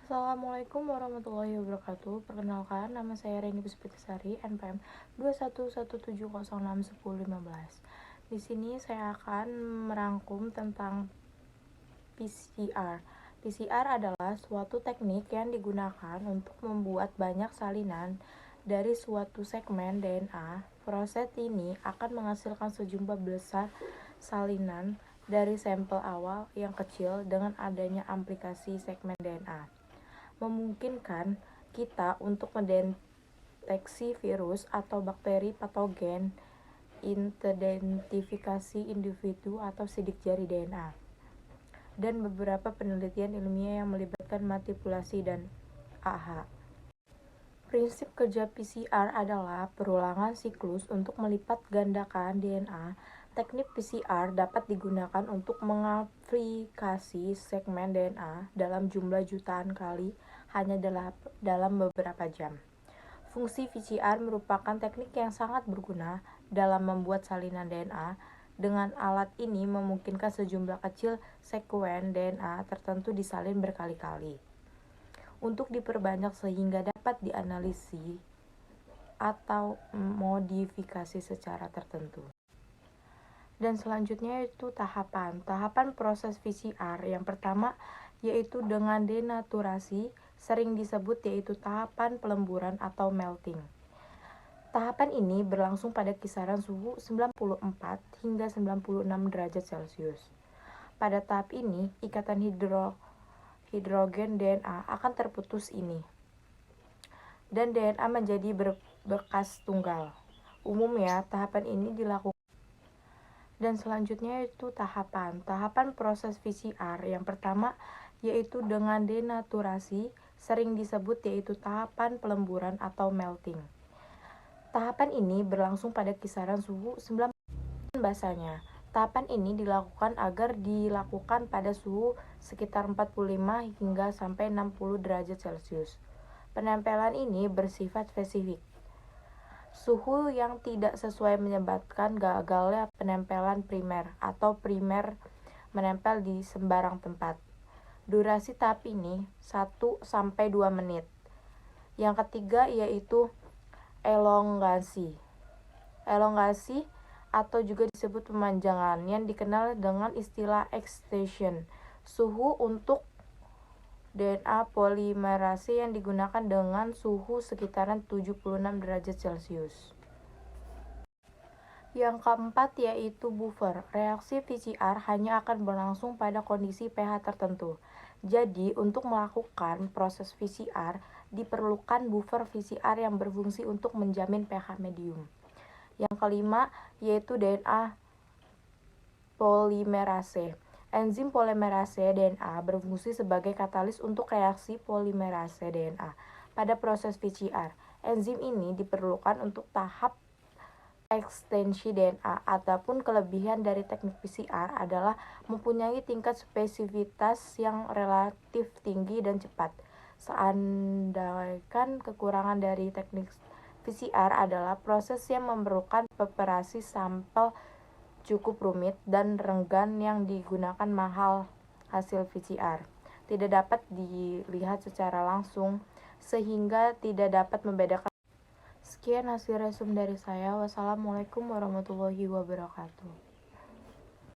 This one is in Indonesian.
Assalamualaikum warahmatullahi wabarakatuh. Perkenalkan, nama saya Reni Puspitasari, NPM 21170611015. Di sini saya akan merangkum tentang PCR. PCR adalah suatu teknik yang digunakan untuk membuat banyak salinan dari suatu segmen DNA. Proses ini akan menghasilkan sejumlah besar salinan dari sampel awal yang kecil. Dengan adanya aplikasi segmen DNA memungkinkan kita untuk mendeteksi virus atau bakteri patogen, identifikasi individu atau sidik jari DNA, dan beberapa penelitian ilmiah yang melibatkan manipulasi dan AH. Prinsip kerja PCR adalah perulangan siklus untuk melipat gandakan DNA. Teknik PCR dapat digunakan untuk mengaplikasi segmen DNA dalam jumlah jutaan kali hanya dalam beberapa jam. Fungsi PCR merupakan teknik yang sangat berguna dalam membuat salinan DNA. Dengan alat ini memungkinkan sejumlah kecil sekuen DNA tertentu disalin berkali-kali untuk diperbanyak sehingga dapat dianalisis atau modifikasi secara tertentu. Dan selanjutnya itu tahapan proses PCR. Yang pertama yaitu dengan denaturasi, sering disebut yaitu tahapan pelemburan atau melting. Tahapan ini berlangsung pada kisaran suhu 94 hingga 96 derajat Celcius. Pada tahap ini, ikatan hidrogen DNA akan terputus ini, dan DNA menjadi berbekas tunggal. Umumnya, tahapan ini dilakukan. Dan selanjutnya itu tahapan proses PCR. Yang pertama yaitu dengan denaturasi, sering disebut yaitu tahapan pelemburan atau melting. Tahapan ini berlangsung pada kisaran suhu 90 basanya. Tahapan ini dilakukan pada suhu sekitar 45 hingga sampai 60 derajat Celcius. Penempelan ini bersifat spesifik. Suhu yang tidak sesuai menyebabkan gagalnya penempelan primer atau primer menempel di sembarang tempat. Durasi tahap ini 1-2 menit. Yang ketiga yaitu elongasi. Elongasi atau juga disebut pemanjangan yang dikenal dengan istilah extension. Suhu untuk DNA polimerase yang digunakan dengan suhu sekitaran 76 derajat Celcius. Yang keempat yaitu buffer. Reaksi PCR hanya akan berlangsung pada kondisi pH tertentu. Jadi, untuk melakukan proses PCR, diperlukan buffer PCR yang berfungsi untuk menjamin pH medium. Yang kelima yaitu DNA polimerase. Enzim polimerase DNA berfungsi sebagai katalis untuk reaksi polimerase DNA. Pada proses PCR, enzim ini diperlukan untuk tahap ekstensi DNA. Adapun kelebihan dari teknik PCR adalah mempunyai tingkat spesifitas yang relatif tinggi dan cepat. Seandainya kekurangan dari teknik PCR adalah proses yang memerlukan preparasi sampel cukup rumit dan renggan yang digunakan mahal. Hasil PCR tidak dapat dilihat secara langsung sehingga tidak dapat membedakan. Sekian hasil resume dari saya. Wassalamualaikum warahmatullahi wabarakatuh.